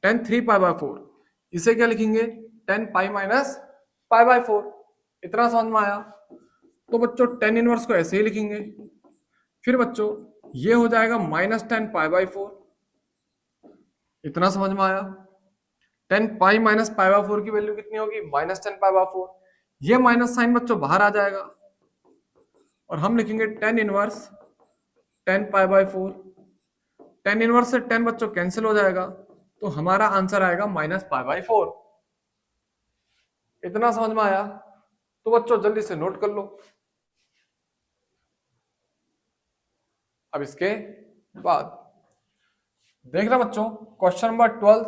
tan 3 pi by 4 इसे क्या लिखेंगे, tan pi minus pi by 4। इतना समझ में आया? तो बच्चों tan इनवर्स को ऐसे ही लिखेंगे, फिर बच्चों ये हो जाएगा माइनस tan पाई बाई 4। इतना समझ में आया? tan pi minus pi by 4 की वैल्यू कितनी होगी, माइनस tan पाई बाई 4। ये माइनस साइन बच्चों बाहर आ जाएगा और हम लिखेंगे tan inverse tan pi by 4। tan inverse से tan बच्चों कैंसिल हो जाएगा, तो हमारा आंसर आएगा माइनस पाई बाई 4। इतना समझ में आया? तो बच्चों जल्दी से नोट कर लो। अब इसके बाद देखना बच्चों, क्वेश्चन नंबर 12।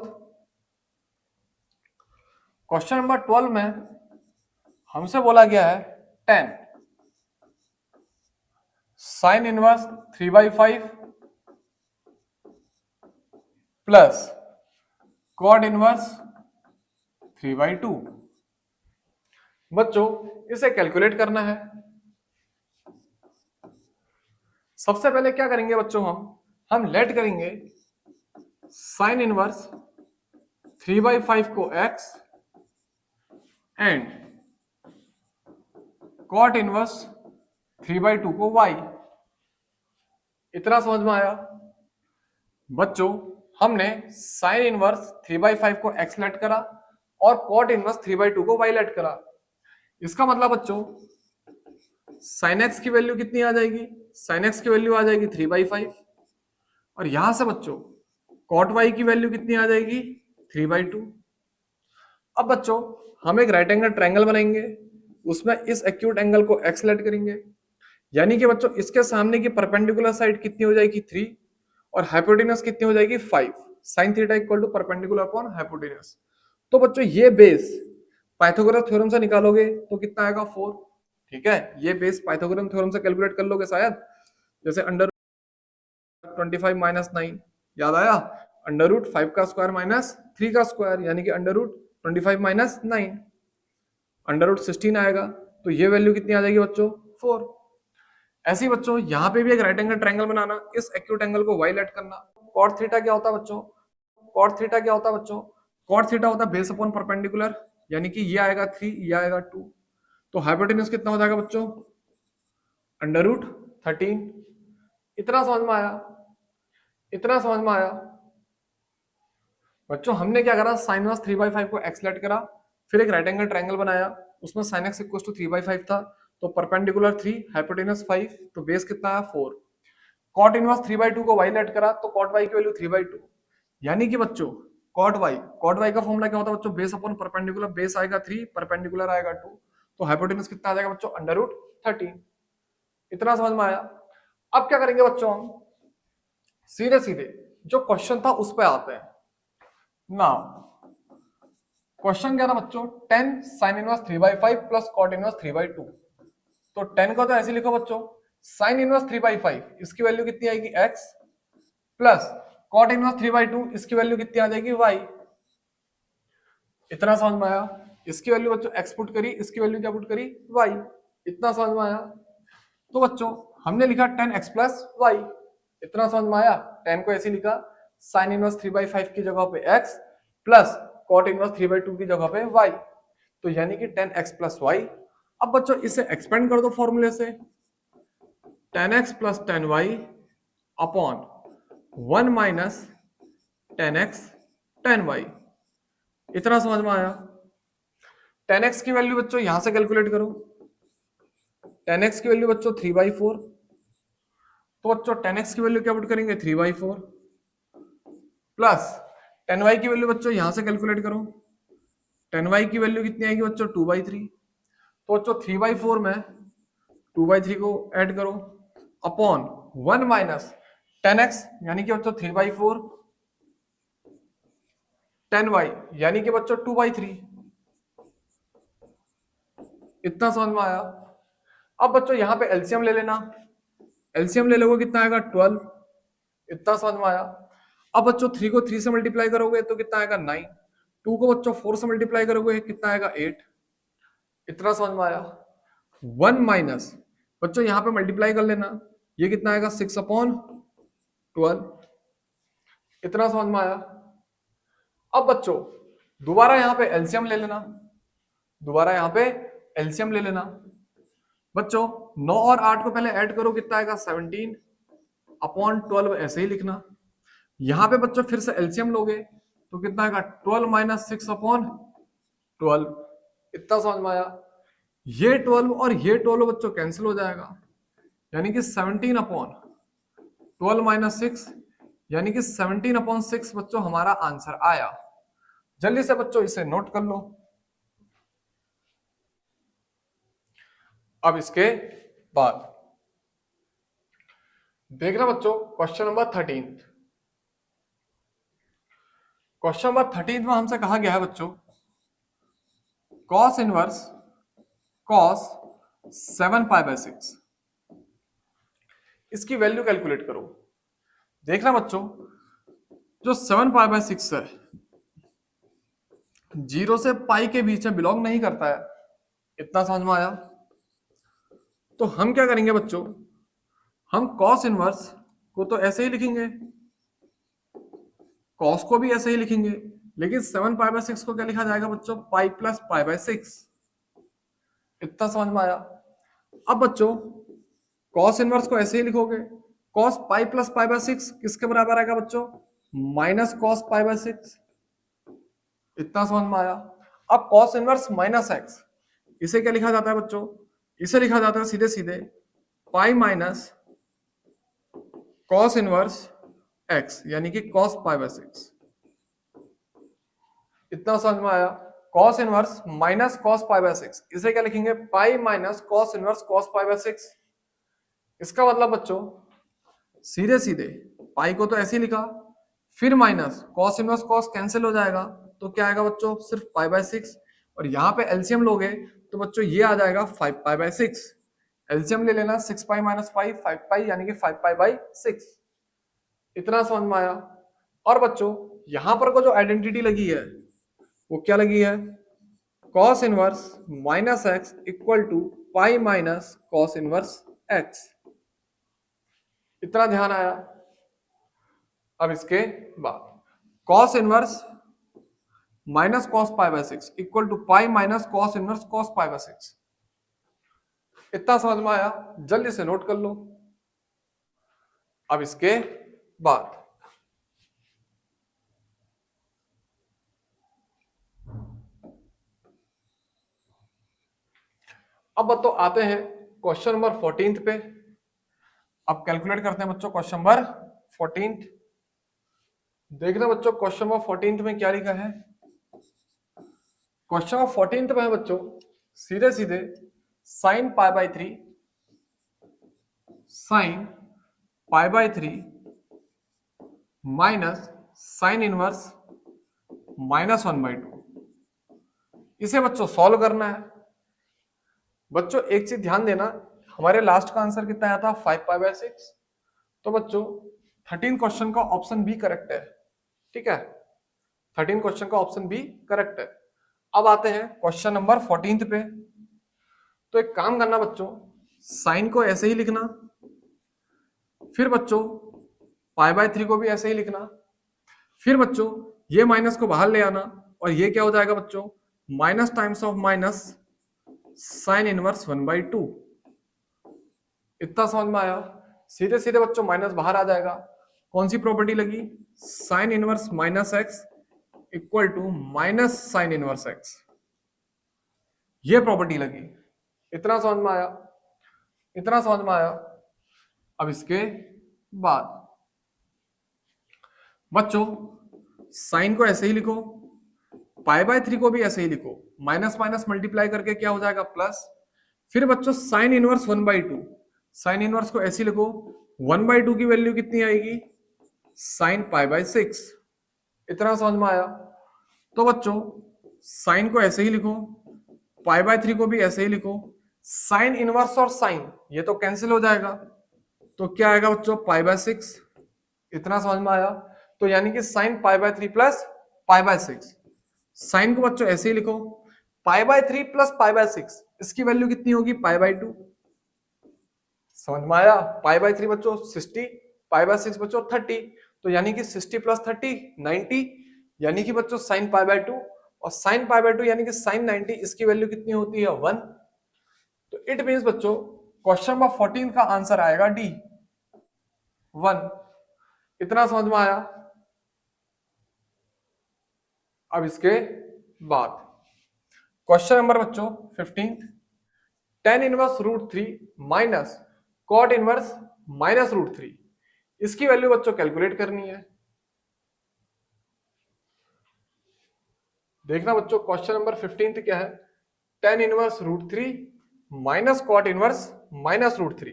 क्वेश्चन नंबर 12 में हमसे बोला गया है 10 sine inverse 3/5 plus code inverse 3/2। बच्चों इसे कैलकुलेट करना है। सबसे पहले क्या करेंगे बच्चों, हम लेट करेंगे साइन इनवर्स 3/5 को x एंड कॉट इनवर्स 3/2 को y। इतना समझ में आया? बच्चों हमने साइन इनवर्स 3/5 को x लेट करा और कॉट इनवर्स 3/2 को y लेट करा। इसका मतलब बच्चों साइन x की वैल्यू कितनी आ जाएगी? साइन x की वैल्यू आ जाएगी 3/5 और यहां से बच्चों कॉट y की वैल्यू कितनी आ जाएगी? 3/2। अब बच्चों हम एक राइट एंगल ट्रायंगल बनाएंगे, उसमें इस एक्यूट एंगल को x लेट करेंगे, यानी कि बच्चों इसके सामने की परपेंडिकुलर साइड कितनी हो जाएगी? 3 और हाइपोटेनस कितनी हो जाएगी? 5। Sine theta equal to perpendicular upon hypotenuse. तो बच्चों ये बेस पाइथागोरस थ्योरम से निकालोगे तो कितना आएगा? 4। ठीक है, ये बेस पाइथागोरस थ्योरम से कैलकुलेट कर लोगे शायद, जैसे अंडर 25 माइनस 9 याद आया? अंडर रूट 5 का स्क्वायर माइनस 3 का स्क्वायर, यानी कि under root 25 minus 9, under root 16 आएगा। तो ये वैल्यू कितनी आ जाएगी बच्चों? 4। ऐसे ही बच्चों यहाँ पे भी एक राइट एंगल ट्रायंगल बनाना, इस एक्यूट एंगल को y लेट करना। कॉट थीटा क्या होता है बच्चों? कॉट थीटा क्या होता है बच्चों? कॉट थीटा होता है बेस अपॉन परपेंडिकुलर, यानी कि ये आएगा 3, ये आएगा 2। तो हाइपोटेनस कितना हो जाएगा बच्चों? Under root 13। इतना समझ में आया? इतना समझ में आया? बच्चों हमने क्या करा, साइन इनवर्स 3/5 को x लेट करा, फिर एक राइट एंगल ट्रायंगल बनाया, उसमें sin x इक्वल टू 3/5 था, तो परपेंडिकुलर 3, हाइपोटेनस 5, तो बेस कितना आया? 4। कॉट इनवर्स 3/2 को y लेट करा, तो कॉट y की वैल्यू 3/2, यानी कि बच्चों कॉट y का फॉर्मूला क्या होता है बच्चों? बेस अपॉन परपेंडिकुलर, बेस आएगा 3, परपेंडिकुलर आएगा 2, तो हाइपोटेनस कितना आ जाएगा बच्चों? Under root 13। इतना समझ में आया? अब क्या करेंगे बच्चों, हम सीधे सीधे जो क्वेश्चन था उस पर आते हैं। नाउ क्वेश्चन क्या था बच्चों? 10 sine inverse 3/5 plus cot inverse 3/2। तो 10 को तो ऐसे लिखो बच्चों, साइन इनवर्स 3/5 इसकी वैल्यू कितनी आएगी? x प्लस कॉट इनवर्स 3/2 इसकी वैल्यू कितनी आ जाएगी? y। इतना समझ में आया? इसकी वैल्यू बच्चों x पुट करी, इसकी वैल्यू क्या पुट करी? y। इतना समझ में आया? तो बच्चों हमने लिखा 10x प्लस y। इतना समझ में आया? 10 को ऐसे लिखा, साइन इनवर्स 3/5 की जगह पे x प्लस कॉट इनवर्स 3/2 की जगह पे y, तो यानी कि 10x प्लस y। अब बच्चों इसे एक्सपेंड कर दो फॉर्मूले से, 10x plus 10y upon 1 minus 10x 10y। इतना समझ में आया? 10x की वैल्यू बच्चों यहां से कैलकुलेट करो, 10x की वैल्यू बच्चों 3/4, तो बच्चों 10x की वैल्यू क्या पुट करेंगे? 3/4 प्लस 10y की वैल्यू बच्चों यहां से कैलकुलेट करो, 10y की वैल्यू कितनी आएगी बच्चों? 2/3। तो बच्चों 3/4 में 2/3 को ऐड करो अपॉन 1 माइनस 10x, यानी कि बच्चों 3/4, 10y यानी कि बच्चों 2/3। इतना समझ में आया? अब बच्चों यहां पे एलसीएम ले लेना, एलसीएम ले लोगे कितना आएगा? 12। इतना समझ में आया? अब बच्चों 3 को 3 से मल्टीप्लाई करोगे तो कितना आएगा? 9। 2 को बच्चों 4 से मल्टीप्लाई करोगे कितना आएगा? 8। इतना समझ में आया? 1 माइनस बच्चों यहां पे मल्टीप्लाई कर लेना, ये कितना आएगा? 6/12। इतना समझ में आया? अब बच्चों दोबारा यहां पे एलसीएम ले लेना, दोबारा यहां पे एलसीएम ले लेना। बच्चों 9 और 8 को पहले ऐड करो, कितना आएगा? 17 अपॉन 12, ऐसे ही लिखना। यहां पे बच्चों फिर से एलसीएम लोगे तो कितना आएगा? 12 माइनस 6/12। इतना समझ में आया? ये 12 और ये 12 बच्चों कैंसिल हो जाएगा, यानी कि 17/12 माइनस 6, यानी कि 17/6 बच्चों हमारा आंसर आया। जल्दी से बच्चों इसे नोट कर लो। अब इसके बाद देखना बच्चों क्वेश्चन नंबर 13। क्वेश्चन नंबर 13 में हमसे कहा गया है बच्चों cos इनवर्स cos 7π/6 इसकी वैल्यू कैलकुलेट करो। देखना बच्चों जो 7π/6 है 0 से पाई के बीच में बिलोंग नहीं करता है, इतना समझ में आया। तो हम क्या करेंगे बच्चों, हम cos इनवर्स को तो ऐसे ही लिखेंगे, cos को भी ऐसे ही लिखेंगे, लेकिन 7π/6 को क्या लिखा जाएगा बच्चों, पाई प्लस π/6। इतना समझ में आया। अब बच्चों cos इनवर्स को ऐसे ही लिखोगे, cos पाई प्लस π/6 किसके बराबर आएगा बच्चों, माइनस cos π/6। इतना समझ में आया। अब cos इनवर्स माइनस x, इसे क्या लिखा जाता है बच्चों, इसे लिखा जाता है सीधे सीधे पाई माइनस cos इनवर्स x, यानी कि cos π/6। इतना समझ में आया। cos इनवर्स माइनस cos π/6, इसे क्या लिखेंगे, पाई माइनस cos इनवर्स cos π/6। इसका मतलब बच्चों सीधे सीधे पाई को तो ऐसे ही लिखा, फिर minus cos inverse cos cancel हो जाएगा, तो क्या आएगा बच्चों, सिर्फ π/6। और यहाँ पे एलसीएम लोगे तो बच्चों ये आ जाएगा 5π/6। एलसीएम ले लेना, 6π माइनस 5 5π, यानी कि 5π/6। इतना समझ में आया। और बच्चों यहां पर को जो आइडेंटिटी लगी है वो क्या लगी है, cos inverse minus x equal to pi minus cos inverse x. इतना ध्यान आया। अब इसके बाद cos inverse minus cos π/6 equal to pi minus cos inverse cos π/6। इतना समझ में आया, जल्दी से नोट कर लो। अब इसके बाद अब तो आते हैं क्वेश्चन नंबर 14 पे। अब कैलकुलेट करते हैं बच्चों क्वेश्चन नंबर 14। देखना बच्चों क्वेश्चन नंबर 14 में क्या लिखा है। क्वेश्चन नंबर 14 में है बच्चों सीधे सीधे sine π/3 sine π/3 minus sine inverse -1/2, इसे बच्चों सॉल्व करना है। बच्चों एक चीज ध्यान देना, हमारे लास्ट का आंसर कितना आया था, 5π/6। तो बच्चों 13 क्वेश्चन का ऑप्शन बी करेक्ट है। ठीक है, 13 क्वेश्चन का ऑप्शन बी करेक्ट है। अब आते हैं क्वेश्चन नंबर 14 पे। तो एक काम करना बच्चों, साइन को ऐसे ही लिखना, फिर बच्चों π/3 को भी ऐसे ही लिखना, फिर बच्चों ये माइनस को बाहर ले आना, और ये क्या हो जाएगा बच्चों, minus times of minus sine inverse 1/2। इतना समझ में आया। सीधे सीधे बच्चों माइनस बाहर आ जाएगा। कौन सी प्रॉपर्टी लगी, sine inverse minus x equal to minus sine inverse x, ये प्रॉपर्टी लगी। इतना समझ में आया, इतना समझ में आया। अब इसके बाद बच्चों साइन को ऐसे ही लिखो, π/3 को भी ऐसे ही लिखो, माइनस माइनस मल्टीप्लाई करके क्या हो जाएगा, प्लस। फिर बच्चों साइन इनवर्स 1/2, साइन इनवर्स को ऐसे लिखो, 1/2 की वैल्यू कितनी आएगी, साइन π/6। इतना समझ में आया। तो बच्चों साइन को ऐसे ही लिखो, π/3 को भी ऐसे ही लिखो, साइन इनवर्स और साइन ये तो कैंसिल हो जाएगा, तो क्या आएगा बच्चों, π/6। इतना समझ में आया। तो यानी कि साइन π/3 प्लस π/6। साइन को बच्चों ऐसे ही लिखो, π/3 प्लस π/6, इसकी वैल्यू कितनी होगी, π/2। समझ में आया। π/3 बच्चों 60, π/6 बच्चों 30, तो यानी कि 60 प्लस 30 90, यानी कि बच्चों साइन π/2, और साइन π/2 यानी कि साइन 90, इसकी वैल्यू कितनी होती है, 1। तो इट मींस बच्चों क्वेश्चन नंबर 14 का आंसर आएगा डी, 1। इतना समझ में आया। अब इसके बाद क्वेश्चन नंबर बच्चों 15, tan inverse √3 minus cot inverse -√3, इसकी वैल्यू बच्चों कैलकुलेट करनी है। देखना बच्चों क्वेश्चन नंबर 15 क्या है, tan inverse √3 minus cot inverse minus root three.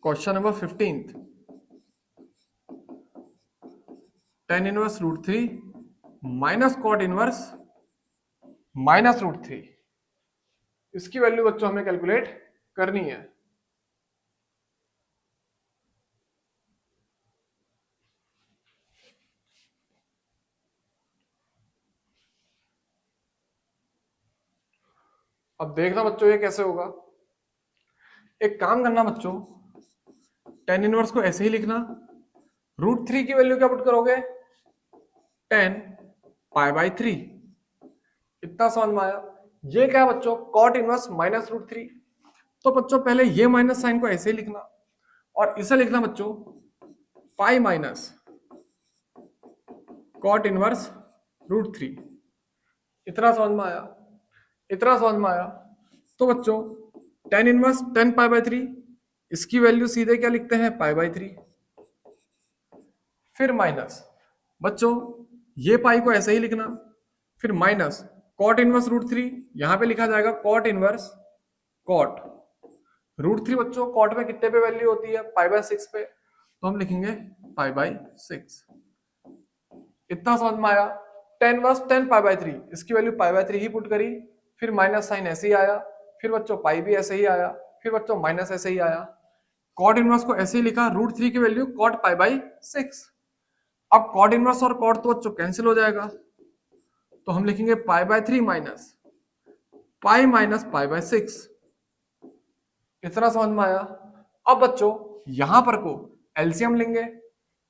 Question number 15, tan inverse root three minus cot inverse minus root three. इसकी वैल्यू बच्चों हमें कैलकुलेट करनी है। अब देखना बच्चों ये कैसे होगा। एक काम करना बच्चों, टेन इनवर्स को ऐसे ही लिखना, रूट थ्री की वैल्यू क्या पुट करोगे, टेन पाई बाई थ्री। इतना समझ में आया। ये क्या है बच्चों, cot inverse minus root three. तो बच्चों पहले ये माइनस साइन को ऐसे ही लिखना और इसे लिखना बच्चों pi minus cot inverse root three. इतना समझ में आया, इतना समझ में आया। तो बच्चों tan inverse tan pi by three, इसकी वैल्यू सीधे क्या लिखते हैं, पाई बाई थ्री। फिर माइनस बच्चों ये पाई को ऐसे ही लिखना, फिर minus cot inverse root three, यहां पे लिखा जाएगा cot inverse cot root three. बच्चों कॉट में कितने पे वैल्यू होती है, पाई बाय सिक्स पे, तो हम लिखेंगे पाई बाय सिक्स। इतना समझ में आया। Tan inverse tan pi by three, इसकी वैल्यू पाई बाय थ्री ही पुट करी, फिर माइनस साइन ऐसे ही आया, फिर बच्चों पाई भी ऐसे ही आया, फिर बच्चों माइनस ऐसे ही आया। कॉट इनवर्स को ऐसे ही लिखा, रूट थ्री की value cot pi by six. अब कॉट इनवर्स और कॉट तो बच्चों कैंसिल हो जाएगा, तो हम लिखेंगे pi by three minus pi by six. इतना समझ में आया। अब बच्चों यहां पर को एलसीएम लेंगे,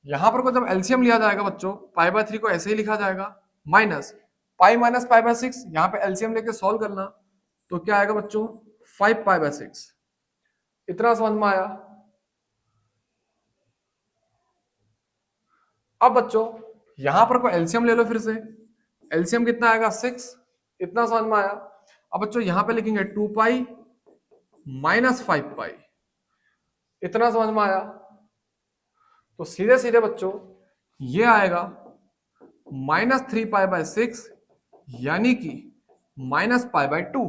यहां पर को जब एलसीएम लिया जाएगा बच्चों, पाई बाय थ्री को ऐसे ही लिखा जाएगा, माइनस पाई बाय सिक्स, यहां पे एलसीएम लेके सॉल्व करना, तो क्या आएगा बच्चों, फाइव पाई बाय सिक्स। इतना समझ में आया। अब बच्चों यहां पर को एलसीएम ले लो फिर से, एलसीएम कितना आएगा, सिक्स। इतना समझ में आया। अब बच्चों यहां पे लिखेंगे two pi minus five pi. इतना समझ में आया। तो सीधे सीधे बच्चों ये आएगा minus three pi by six, यानी कि minus pi by two.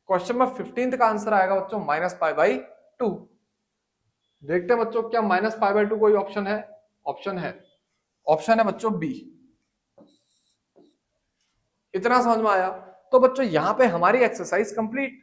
Question number 15 का आंसर आएगा बच्चों माइनस पाई बाय टू। देखते हैं बच्चों क्या माइनस पाई बाय टू कोई ऑप्शन है, ऑप्शन है, ऑप्शन है बच्चों बी। इतना समझ में आया। तो बच्चों यहां पे हमारी एक्सरसाइज कंप्लीट।